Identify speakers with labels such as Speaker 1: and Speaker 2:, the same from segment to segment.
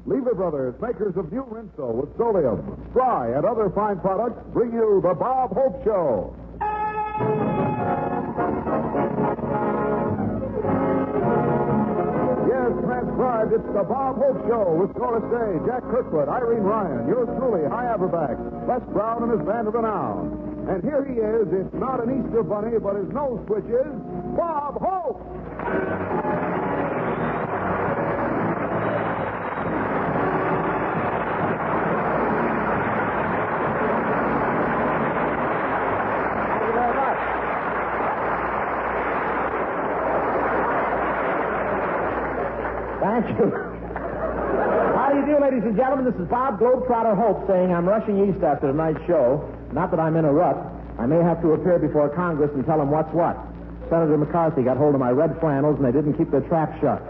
Speaker 1: Lever Brothers, makers of new Rinso with Solium, Spry, and other fine products, bring you the Bob Hope Show. Yes, transcribed, it's the Bob Hope Show with Doris Day, Jack Kirkwood, Irene Ryan, yours truly, High Averback, Les Brown and his band of renown. And here he is, it's not an Easter bunny, but his nose switch is Bob Hope!
Speaker 2: Thank you. How do you do, ladies and gentlemen? This is Bob Globetrotter Hope saying I'm rushing east after tonight's show. Not that I'm in a rut. I may have to appear before Congress and tell them what's what. Senator McCarthy got hold of my red flannels and they didn't keep their trap shut.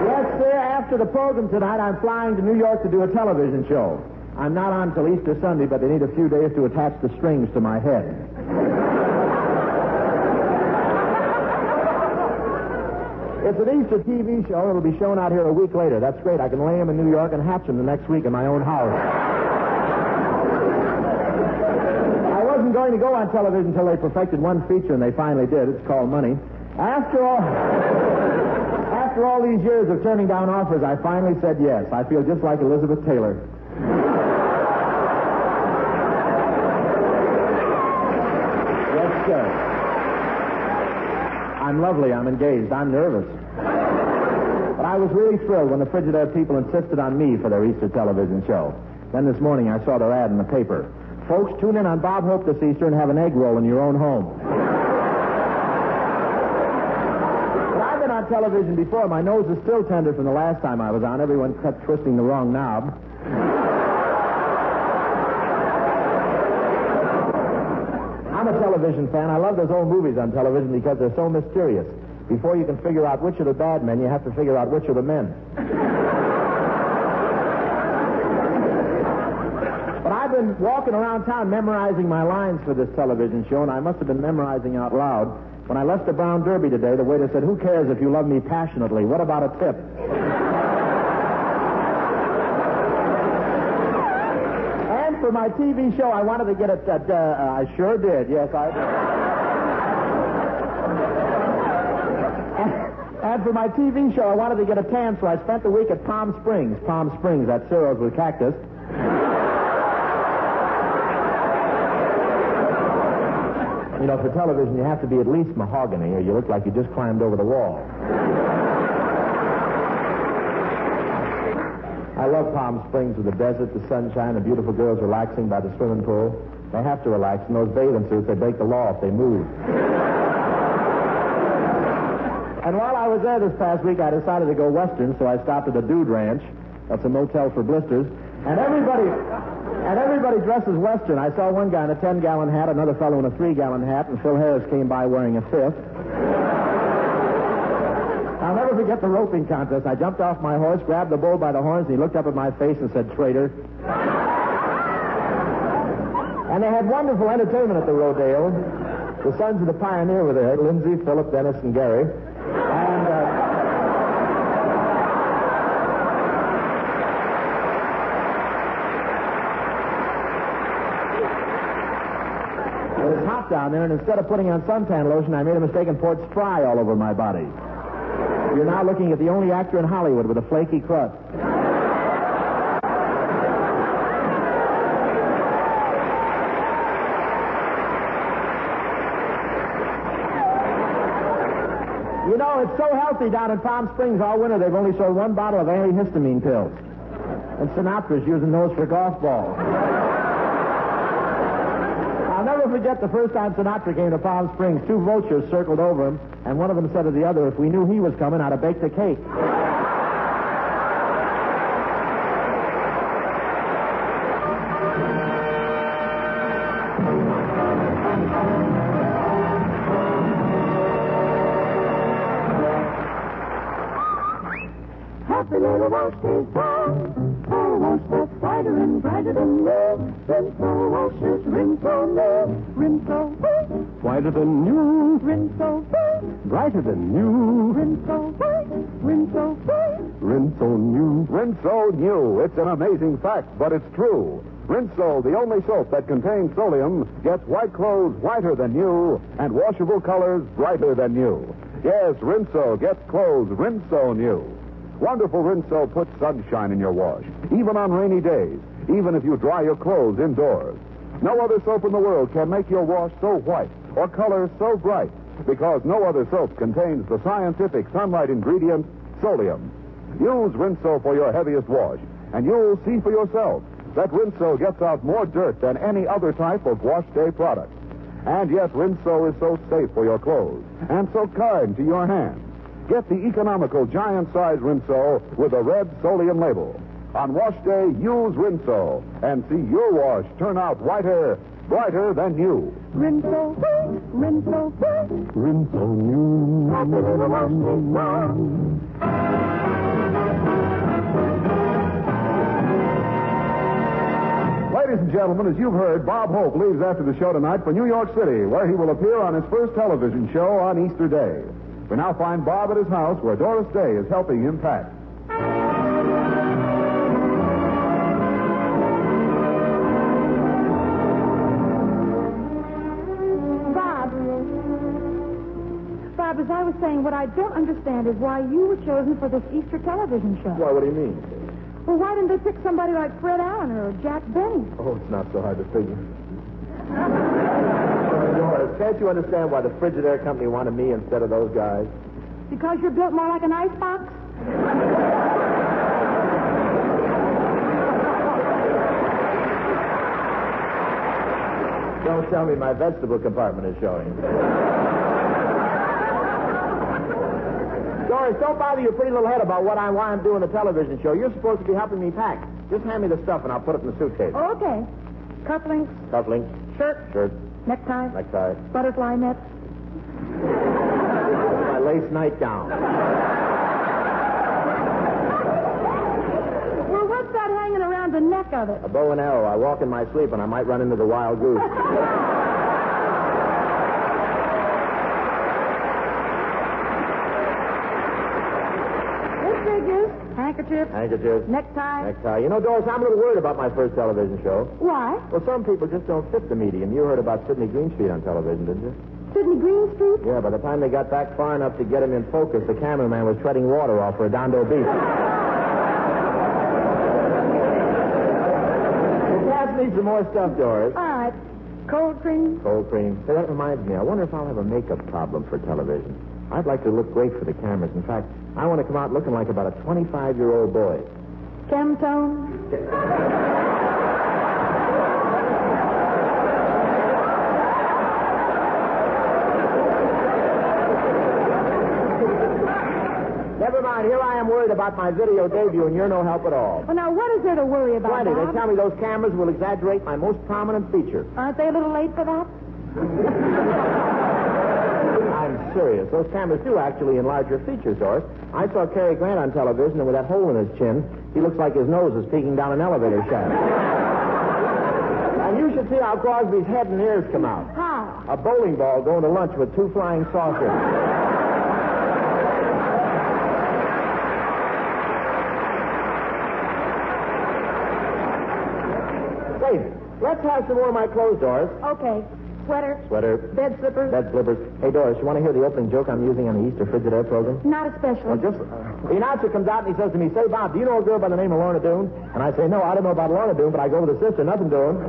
Speaker 2: Yes, sir. After the program tonight, I'm flying to New York to do a television show. I'm not on till Easter Sunday, but they need a few days to attach the strings to my head. It's an Easter TV show. It'll be shown out here a week later. That's great. I can lay them in New York and hatch them the next week in my own house. I wasn't going to go on television until they perfected one feature, and they finally did. It's called Money. After all these years of turning down offers, I finally said yes. I feel just like Elizabeth Taylor. I'm lovely. I'm engaged. I'm nervous. But I was really thrilled when the Frigidaire people insisted on me for their Easter television show. Then this morning I saw their ad in the paper. Folks, tune in on Bob Hope this Easter and have an egg roll in your own home. But I've been on television before. My nose is still tender from the last time I was on. Everyone kept twisting the wrong knob. I'm a television fan. I love those old movies on television because they're so mysterious. Before you can figure out which are the bad men, you have to figure out which are the men. But I've been walking around town memorizing my lines for this television show, and I must have been memorizing out loud. When I left the Brown Derby today, the waiter said, "Who cares if you love me passionately? What about a tip?" For my TV show, I wanted to get it. I sure did. Yes, I did. And for my TV show, I wanted to get a tan, so I spent the week at Palm Springs. Palm Springs, that's Ciro's with cactus. You know, for television, you have to be at least mahogany, or you look like you just climbed over the wall. I love Palm Springs with the desert, the sunshine, the beautiful girls relaxing by the swimming pool. They have to relax. In those bathing suits, they break the law if they move. And while I was there this past week, I decided to go western, so I stopped at the Dude Ranch. That's a motel for blisters. And everybody dresses western. I saw one guy in a 10-gallon hat, another fellow in a 3-gallon hat, and Phil Harris came by wearing a 5th. I'll never forget the roping contest. I jumped off my horse, grabbed the bull by the horns, and he looked up at my face and said, "Traitor." And they had wonderful entertainment at the rodeo. The sons of the pioneer were there, Lindsay, Philip, Dennis, and Gary. And it was hot down there, and instead of putting on suntan lotion, I made a mistake and poured Spry all over my body. You're now looking at the only actor in Hollywood with a flaky crust. You know, it's so healthy down in Palm Springs all winter, they've only sold one bottle of antihistamine pills. And Sinatra's using those for golf balls. I'll never forget the first time Sinatra came to Palm Springs. 2 vultures circled over him, and one of them said to the other, "If we knew he was coming, I'd have baked a cake."
Speaker 3: Happy little roasting song, oh, roast the fire. whiter and brighter than new. Rinso washes, Rinso new. Rinso white,
Speaker 4: Whiter than new,
Speaker 3: Rinso white,
Speaker 4: brighter than new.
Speaker 3: Rinso white, Rinso white.
Speaker 4: Rinso new.
Speaker 1: Rinso new. It's an amazing fact, but it's true. Rinso, the only soap that contains solium, gets white clothes whiter than new and washable colors brighter than new. Yes, Rinso gets clothes Rinso new. Wonderful Rinso puts sunshine in your wash, even on rainy days, even if you dry your clothes indoors. No other soap in the world can make your wash so white or colors so bright, because no other soap contains the scientific sunlight ingredient, solium. Use Rinso for your heaviest wash, and you'll see for yourself that Rinso gets out more dirt than any other type of wash day product. And yes, Rinso is so safe for your clothes and so kind to your hands. Get the economical giant-size Rinso with a red solium label. On wash day, use Rinso and see your wash turn out whiter, brighter than new.
Speaker 3: Rinso white, Rinso white.
Speaker 4: Rinso new.
Speaker 3: Happy little wash day song.
Speaker 1: Ladies and gentlemen, as you've heard, Bob Hope leaves after the show tonight for New York City, where he will appear on his first television show on Easter Day. We now find Bob at his house, where Doris Day is helping him pack.
Speaker 5: Bob, as I was saying, what I don't understand is why you were chosen for this Easter television show.
Speaker 2: Why, what do you mean?
Speaker 5: Well, why didn't they pick somebody like Fred Allen or Jack Benny?
Speaker 2: Oh, it's not so hard to figure. Doris, can't you understand why the Frigidaire company wanted me instead of those guys?
Speaker 5: Because you're built more like an icebox?
Speaker 2: Don't tell me my vegetable compartment is showing. Doris, don't bother your pretty little head about why I'm doing the television show. You're supposed to be helping me pack. Just hand me the stuff and I'll put it in the suitcase.
Speaker 5: Okay. Cufflinks,
Speaker 2: Cufflinks,
Speaker 5: shirt, necktie,
Speaker 2: necktie,
Speaker 5: butterfly net.
Speaker 2: my lace nightgown.
Speaker 5: Well, what's that hanging around the neck of it?
Speaker 2: A bow and arrow. I walk in my sleep and I might run into the wild goose. Handkerchief. Necktie. You know, Doris, I'm a little worried about my first television show.
Speaker 5: Why?
Speaker 2: Well, some people just don't fit the medium. You heard about Sidney Greenstreet on television, didn't you?
Speaker 5: Sidney Greenstreet?
Speaker 2: Yeah, by the time they got back far enough to get him in focus, the cameraman was treading water off Redondo Beach. The cast needs some more stuff, Doris.
Speaker 5: All right. Cold cream?
Speaker 2: Cold cream. Say, that reminds me. I wonder if I'll have a makeup problem for television. I'd like to look great for the cameras. In fact, I want to come out looking like about a 25-year-old boy.
Speaker 5: Chemtone?
Speaker 2: Never mind. Here I am worried about my video debut, and you're no help at all.
Speaker 5: Well, now, what is there to worry about,
Speaker 2: Plenty.
Speaker 5: Bob?
Speaker 2: They tell me those cameras will exaggerate my most prominent feature.
Speaker 5: Aren't they a little late for that?
Speaker 2: I'm serious. Those cameras do actually enlarge your features, Doris. I saw Cary Grant on television, and with that hole in his chin, he looks like his nose is peeking down an elevator shaft. And you should see how Crosby's head and ears come out.
Speaker 5: How?
Speaker 2: A bowling ball going to lunch with 2 flying saucers. Wait, let's have some more of my clothes, Doris.
Speaker 5: Okay.
Speaker 2: Sweater.
Speaker 5: Bed slippers.
Speaker 2: Hey, Doris, you want to hear the opening joke I'm using on the Easter Frigidaire program?
Speaker 5: Not especially.
Speaker 2: Well, the announcer comes out and he says to me, say, Bob, do you know a girl by the name of Lorna Doone? And I say, no, I don't know about Lorna Doone, but I go with her sister, nothing doing.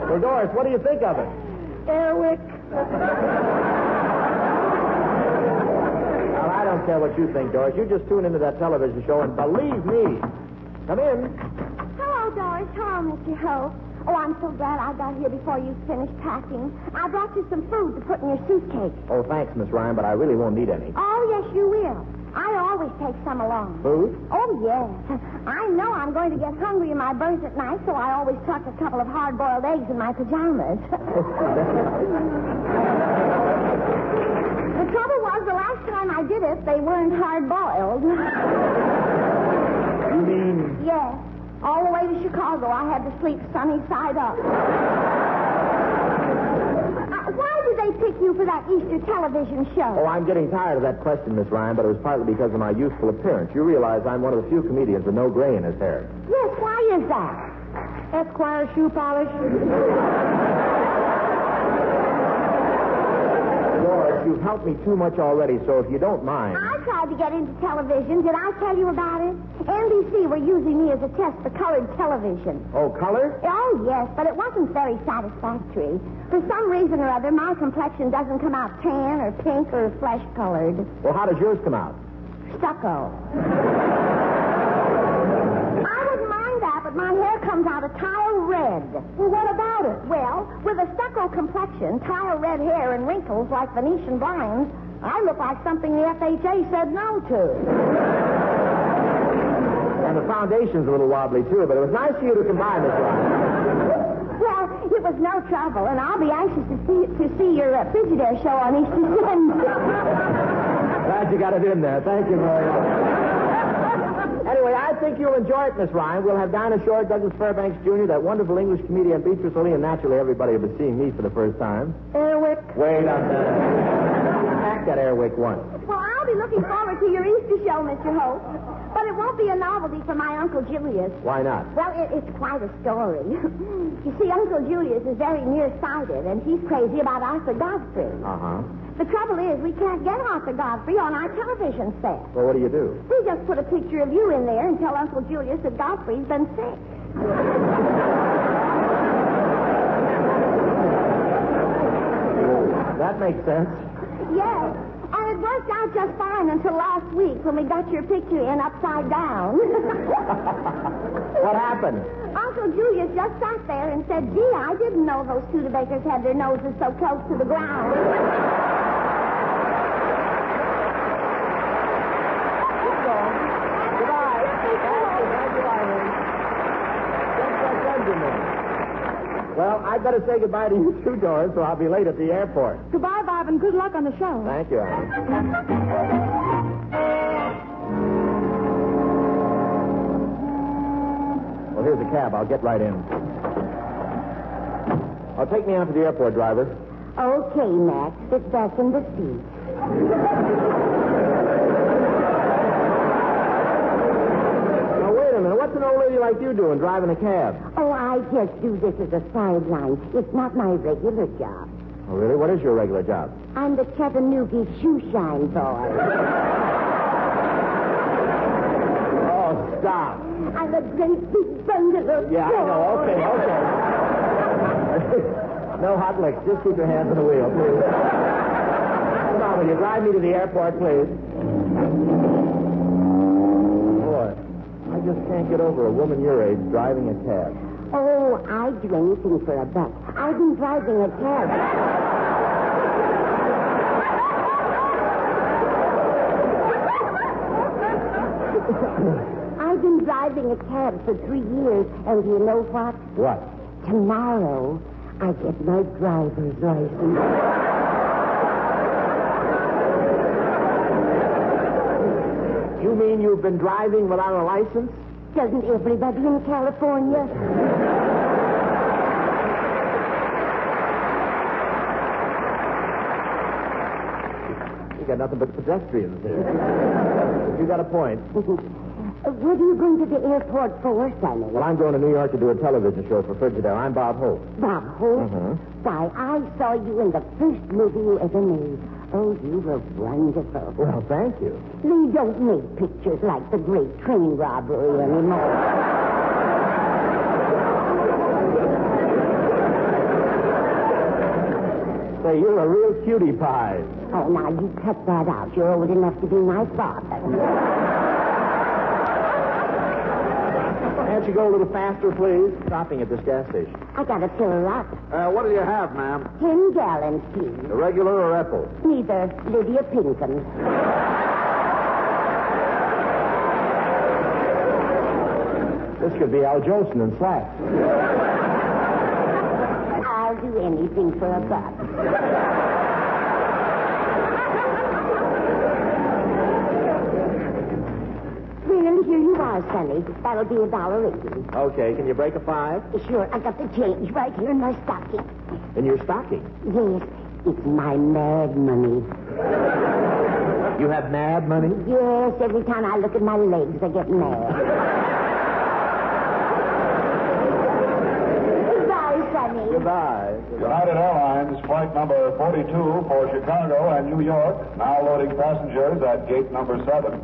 Speaker 2: Well, Doris, what do you think of it?
Speaker 5: Airwick.
Speaker 2: Well, I don't care what you think, Doris. You just tune into that television show, and believe me. Come in.
Speaker 6: Hello, Doris. Hello, Mr. Hope. Oh, I'm so glad I got here before you finished packing. I brought you some food to put in your suitcase.
Speaker 2: Oh, thanks, Miss Ryan, but I really won't need any.
Speaker 6: Oh, yes, you will. I always take some along.
Speaker 2: Food?
Speaker 6: Oh, yes. I know I'm going to get hungry in my berth at night, so I always tuck a couple of hard-boiled eggs in my pajamas. The trouble was, the last time I did it, they weren't hard-boiled.
Speaker 2: You mean...
Speaker 6: Yes. All the way to Chicago, I had to sleep sunny side up. Why did they pick you for that Easter television show?
Speaker 2: Oh, I'm getting tired of that question, Miss Ryan, but it was partly because of my youthful appearance. You realize I'm one of the few comedians with no gray in his hair.
Speaker 6: Yes, why is that?
Speaker 5: Esquire shoe polish.
Speaker 2: Doris, you've helped me too much already, so if you don't mind...
Speaker 6: I tried to get into television. Did I tell you about it? NBC were using me as a test for colored television.
Speaker 2: Oh, color?
Speaker 6: Oh, yes, but it wasn't very satisfactory. For some reason or other, my complexion doesn't come out tan or pink or flesh-colored.
Speaker 2: Well, how does yours come out?
Speaker 6: Stucco. I wouldn't mind that, but my hair comes out a tile red.
Speaker 5: Well, what about it?
Speaker 6: Well, with a stucco complexion, tile red hair, and wrinkles like Venetian blinds, I look like something the FHA said no to.
Speaker 2: And the foundation's a little wobbly, too, but it was nice of you to come by, Miss Ryan.
Speaker 6: Well, it was no trouble, and I'll be anxious to see your Frigidaire show on Easter Sunday.
Speaker 2: Glad you got it in there. Thank you very much. Anyway, I think you'll enjoy it, Miss Ryan. We'll have Dinah Shore, Douglas Fairbanks Jr., that wonderful English comedian Beatrice O'Lee, and naturally everybody will be seeing me for the first time.
Speaker 5: Airwick.
Speaker 2: Wait a minute. Act that Airwick once.
Speaker 6: Well, I'll be looking forward to your Easter show, Mr. Hope. But it won't be a novelty for my Uncle Julius.
Speaker 2: Why not?
Speaker 6: Well, it's quite a story. You see, Uncle Julius is very nearsighted, and he's crazy about Arthur Godfrey.
Speaker 2: Uh-huh.
Speaker 6: The trouble is, we can't get Arthur Godfrey on our television set.
Speaker 2: Well, what do you do?
Speaker 6: We just put a picture of you in there and tell Uncle Julius that Godfrey's been sick.
Speaker 2: That makes sense.
Speaker 6: Yes. And it worked out just fine until last week when we got your picture in upside down.
Speaker 2: What happened?
Speaker 6: Uncle Julius just sat there and said, gee, I didn't know those Studebakers had their noses so close to the ground. Well, I'd better say goodbye to you too, Doris, or I'll be late at the airport.
Speaker 5: Goodbye, Bob, and good luck on the show.
Speaker 2: Thank you, Annie. Well, here's a cab. I'll get right in. Oh, take me out to the airport, driver.
Speaker 6: Okay, Max. Sit back in the seat.
Speaker 2: Now, wait a minute. What's an old lady like you doing driving a cab?
Speaker 6: Oh, I just do this as a sideline. It's not my regular job.
Speaker 2: Oh, really? What is your regular job?
Speaker 6: I'm the Chattanooga shoe shine boy.
Speaker 2: Oh, stop.
Speaker 6: I'm a great big bundle of
Speaker 2: Yeah, I know. Okay. No hot licks. Just keep your hands on the wheel, please. Come on, will you drive me to the airport, please? Boy, I just can't get over a woman your age driving a cab.
Speaker 6: Oh, I'd do anything for a buck. I've been driving a cab. I've been driving a cab for 3 years, and do you know what?
Speaker 2: What?
Speaker 6: Tomorrow, I get my driver's license.
Speaker 2: You mean you've been driving without a license?
Speaker 6: Doesn't everybody in California?
Speaker 2: You got nothing but pedestrians here. You got a point.
Speaker 6: What are you going to the airport for, Sonny?
Speaker 2: Well, I'm going to New York to do a television show for Frigidaire. I'm Bob Hope.
Speaker 6: Bob Hope?
Speaker 2: Mhm.
Speaker 6: Why, I saw you in the first movie you ever made. Oh, you were wonderful.
Speaker 2: Well, thank you.
Speaker 6: They don't make pictures like The Great Train Robbery anymore.
Speaker 2: Say, you're a real cutie pie.
Speaker 6: Oh, now, you cut that out. You're old enough to be my father.
Speaker 2: Can't you go a little faster, please? Stopping at this gas station.
Speaker 6: I gotta fill her up.
Speaker 1: What do you have, ma'am?
Speaker 6: 10 gallons, please.
Speaker 1: The regular or apple?
Speaker 6: Neither. Lydia Pinkham.
Speaker 2: This could be Al Jolson in slacks.
Speaker 6: I'll do anything for a buck. Well, here you are, Sonny. That'll be $1.80.
Speaker 2: Okay, can you break a 5?
Speaker 6: Sure, I got the change right here in my stocking.
Speaker 2: In your stocking?
Speaker 6: Yes, it's my mad money.
Speaker 2: You have mad money?
Speaker 6: Yes, every time I look at my legs, I get mad. Goodbye, Sonny.
Speaker 2: Goodbye.
Speaker 1: United Airlines flight number 42 for Chicago and New York, now loading passengers at gate number 7.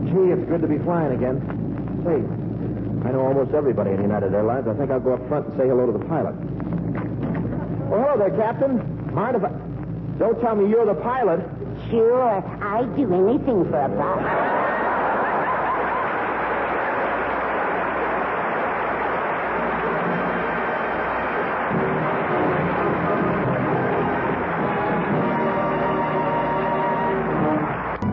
Speaker 2: Gee, it's good to be flying again. Say, I know almost everybody in United Airlines. I think I'll go up front and say hello to the pilot. Oh, hello there, Captain. Mind if I... Don't tell me you're the pilot.
Speaker 6: Sure, I'd do anything for a buck.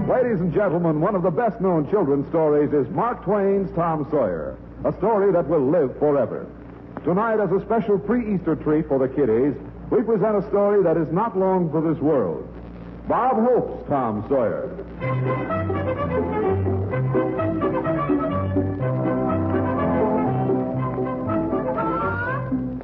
Speaker 1: Ladies and gentlemen, one of the best-known children's stories is Mark Twain's Tom Sawyer, a story that will live forever. Tonight, as a special pre-Easter treat for the kiddies, we present a story that is not long for this world. Bob Hope's Tom Sawyer.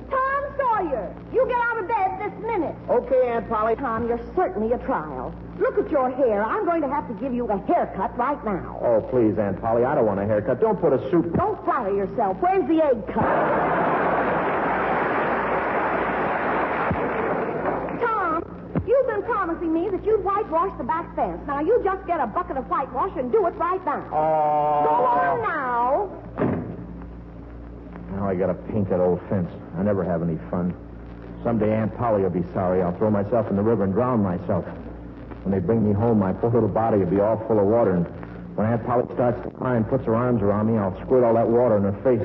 Speaker 6: Tom Sawyer, you get out of bed this minute.
Speaker 2: Okay, Aunt Polly.
Speaker 6: Tom, you're certainly a trial. Look at your hair. I'm going to have to give you a haircut right now.
Speaker 2: Oh, please, Aunt Polly, I don't want a haircut. Don't put a suit...
Speaker 6: Don't flatter yourself. Where's the egg cut? You've been promising me that you'd whitewash the back fence. Now, you just get a bucket of whitewash and do it right now.
Speaker 2: Oh.
Speaker 6: Go on now.
Speaker 2: Now I gotta paint that old fence. I never have any fun. Someday Aunt Polly will be sorry. I'll throw myself in the river and drown myself. When they bring me home, my poor little body will be all full of water. And when Aunt Polly starts to cry and puts her arms around me, I'll squirt all that water in her face.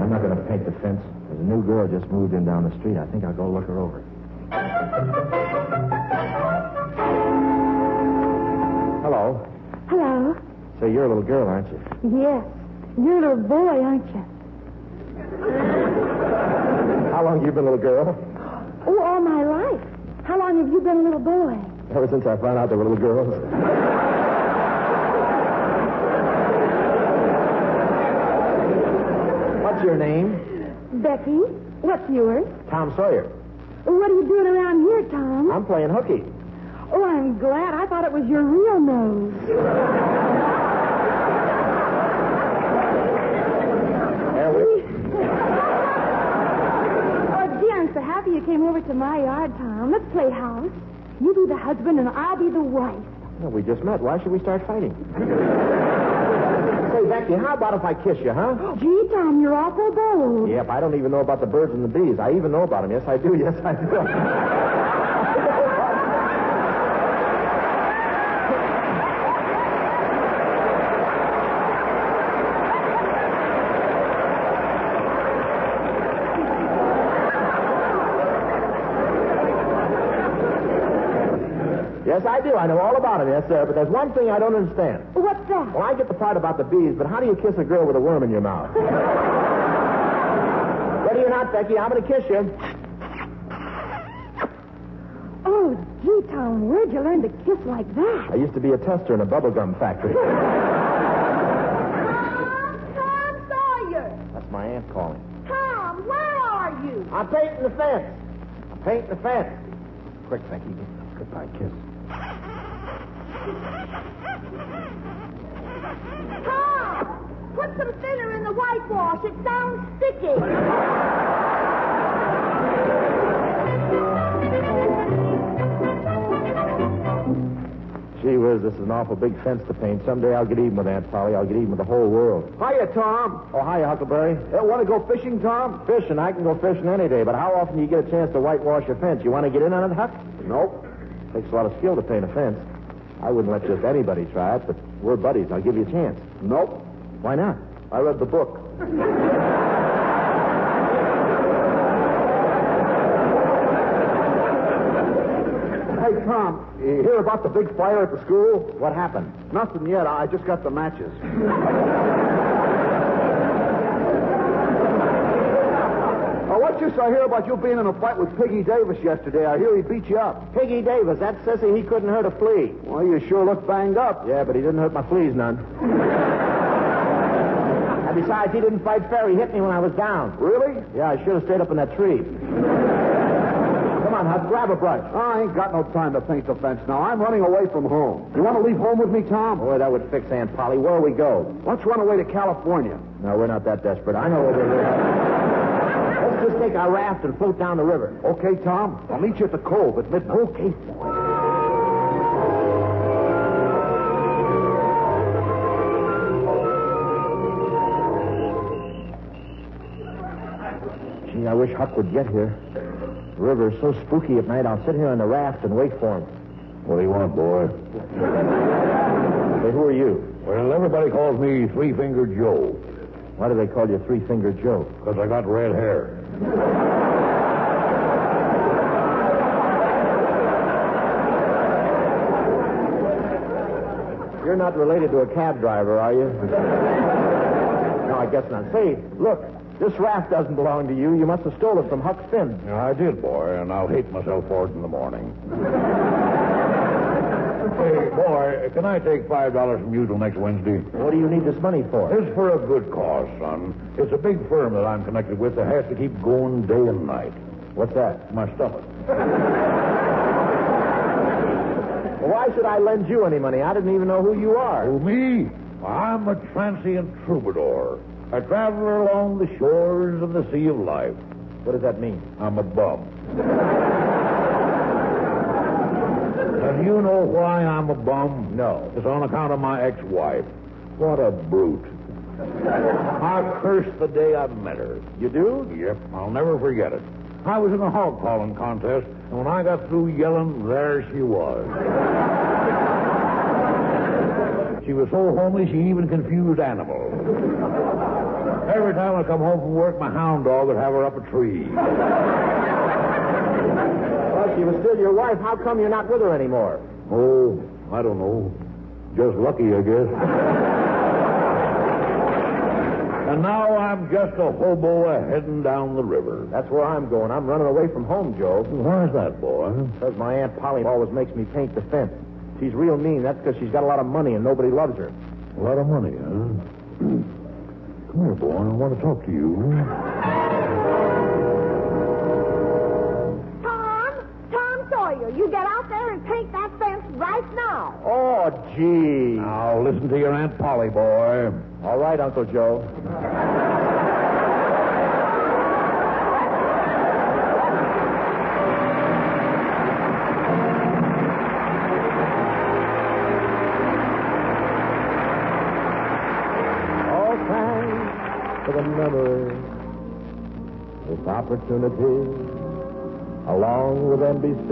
Speaker 2: I'm not gonna paint the fence. There's a new girl just moved in down the street. I think I'll go look her over. Hello.
Speaker 5: Hello.
Speaker 2: Say, you're a little girl, aren't you?
Speaker 5: Yes. You're a little boy, aren't you?
Speaker 2: How long have you been a little girl?
Speaker 5: Oh, all my life. How long have you been a little boy?
Speaker 2: Ever since I found out they were little girls. What's your name?
Speaker 5: Becky. What's yours?
Speaker 2: Tom Sawyer.
Speaker 5: What are you doing around here, Tom?
Speaker 2: I'm playing hooky.
Speaker 5: Oh, I'm glad. I thought it was your real nose.
Speaker 2: There we...
Speaker 5: Oh, gee, I'm so happy you came over to my yard, Tom. Let's play house. You be the husband and I'll be the wife.
Speaker 2: Well, we just met. Why should we start fighting? Say, Becky, how about if I kiss you, huh?
Speaker 5: Gee, Tom, you're awful bold.
Speaker 2: Yep, I don't even know about the birds and the bees. I even know about them. Yes, I do. Yes, I do. Yes, I do. I know all about them, yes, sir. But there's one thing I don't understand.
Speaker 5: What's that?
Speaker 2: Well, I get the part about the bees, but how do you kiss a girl with a worm in your mouth? Ready or not, Becky, I'm going to kiss you.
Speaker 5: Oh, gee, Tom, where'd you learn to kiss like that?
Speaker 2: I used to be a tester in a bubblegum factory.
Speaker 6: Tom Sawyer.
Speaker 2: That's my aunt calling.
Speaker 6: Tom, where are you?
Speaker 2: I'm painting the fence. I'm painting the fence. Quick, Becky. Goodbye kiss.
Speaker 6: Tom, put some thinner in the whitewash. It sounds sticky.
Speaker 2: Gee whiz, this is an awful big fence to paint. Someday I'll get even with Aunt Polly. I'll get even with the whole world. Hiya, Tom. Oh, hiya, Huckleberry. Want to go fishing, Tom? Fishing? I can go fishing any day, but how often do you get a chance to whitewash your fence? You want to get in on it, Huck? Nope. Takes a lot of skill to paint a fence. I wouldn't let just anybody try it, but we're buddies. I'll give you a chance. Nope. Why not? I read the book.
Speaker 1: Hey, Tom, you hear about the big fire at the school?
Speaker 2: What happened?
Speaker 1: Nothing yet. I just got the matches. What's this I hear about you being in a fight with Piggy Davis yesterday? I hear he beat you up.
Speaker 2: Piggy Davis, that sissy, he couldn't hurt a flea.
Speaker 1: Well, you sure look banged up.
Speaker 2: Yeah, but he didn't hurt my fleas none. And besides, he didn't fight fair. He hit me when I was down.
Speaker 1: Really?
Speaker 2: Yeah, I should have stayed up in that tree. Come on, Hud, grab a brush.
Speaker 1: I ain't got no time to paint the fence now. I'm running away from home. You want to leave home with me, Tom?
Speaker 2: Boy, that would fix Aunt Polly. Where'll we go?
Speaker 1: Let's run away to California.
Speaker 2: No, we're not that desperate. I know where we're going. Let's just take our raft and float down the river.
Speaker 1: Okay, Tom. I'll meet you at the cove at midnight.
Speaker 2: Okay. Gee, I wish Huck would get here. The river is so spooky at night. I'll sit here on the raft and wait for him.
Speaker 7: What do you want, boy?
Speaker 2: Hey, who are you?
Speaker 7: Well, everybody calls me Three-Fingered Joe.
Speaker 2: Why do they call you Three-Fingered Joe?
Speaker 7: Because I got red hair.
Speaker 2: You're not related to a cab driver, are you? No, I guess not. Say, look, this raft doesn't belong to you. You must have stole it from Huck Finn.
Speaker 7: Yeah, I did, boy, and I'll hate myself for it in the morning. Hey, boy, can I take $5 from you till next Wednesday?
Speaker 2: What do you need this money for?
Speaker 7: It's for a good cause, son. It's a big firm that I'm connected with that has to keep going day and night.
Speaker 2: What's that?
Speaker 7: My stomach.
Speaker 2: Well, why should I lend you any money? I didn't even know who you are.
Speaker 7: Who, me? I'm a transient troubadour. I travel along the shores of the Sea of Life.
Speaker 2: What does that mean?
Speaker 7: I'm a bum. And you know why I'm a bum?
Speaker 2: No.
Speaker 7: It's on account of my ex-wife. What a brute. I curse the day I met her.
Speaker 2: You do?
Speaker 7: Yep, I'll never forget it. I was in a hog calling contest, and when I got through yelling, there she was. She was so homely, she even confused animals. Every time I come home from work, my hound dog would have her up a tree.
Speaker 2: Well, she was still your wife. How come you're not with her anymore?
Speaker 7: Oh, I don't know. Just lucky, I guess. And now I'm just a hobo heading down the river.
Speaker 2: That's where I'm going. I'm running away from home, Joe.
Speaker 7: Why's that, boy?
Speaker 2: Because my Aunt Polly always makes me paint the fence. She's real mean. That's because she's got a lot of money and nobody loves her.
Speaker 7: A lot of money, huh? Come here, boy. I want to talk to you.
Speaker 6: Tom Sawyer, you get out there and paint that fence right now.
Speaker 2: Oh, gee.
Speaker 7: Now, listen to your Aunt Polly, boy.
Speaker 2: All right, Uncle Joe. All thanks to the memory, this opportunity, along with NBC,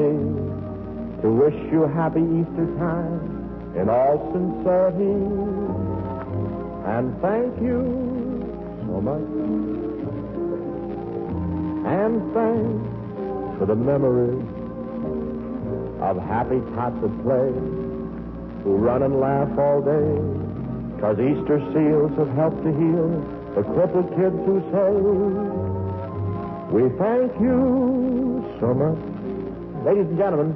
Speaker 2: to wish you happy Easter time in all sincerity. And thank you so much. And thanks for the memories of happy tots at play who run and laugh all day. 'Cause Easter seals have helped to heal the crippled kids who say, we thank you so much. Ladies and gentlemen,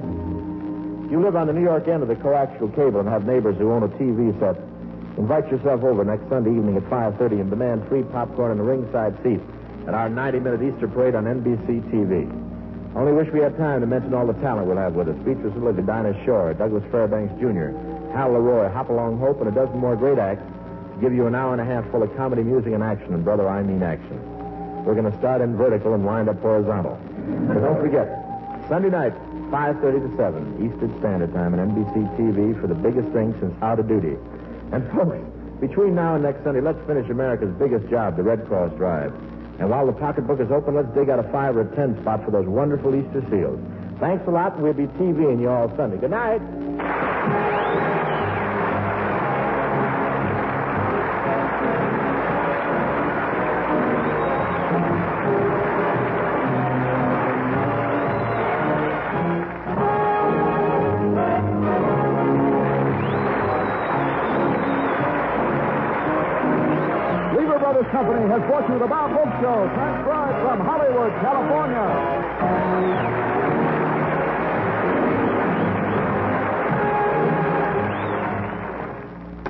Speaker 2: if you live on the New York end of the coaxial cable and have neighbors who own a TV set, invite yourself over next Sunday evening at 5:30 and demand free popcorn and a ringside seat at our 90-minute Easter parade on NBC TV. Only wish we had time to mention all the talent we'll have with us. Features will be Dinah Shore, Douglas Fairbanks Jr., Hal Leroy, Hopalong Hope, and a dozen more great acts to give you an hour and a half full of comedy, music, and action. And, brother, I mean action. We're going to start in vertical and wind up horizontal. But don't forget, Sunday night, 5:30 to 7, Eastern Standard Time on NBC TV for the biggest thing since Out of Duty. And, folks, between now and next Sunday, let's finish America's biggest job, the Red Cross Drive. And while the pocketbook is open, let's dig out a 5 or a 10 spot for those wonderful Easter seals. Thanks a lot, and we'll be TVing you all Sunday. Good night.
Speaker 1: Brothers Company has brought you the Bob Hope Show, transcribed from Hollywood, California.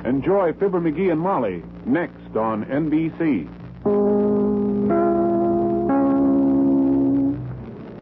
Speaker 1: Enjoy Fibber McGee and Molly next on NBC.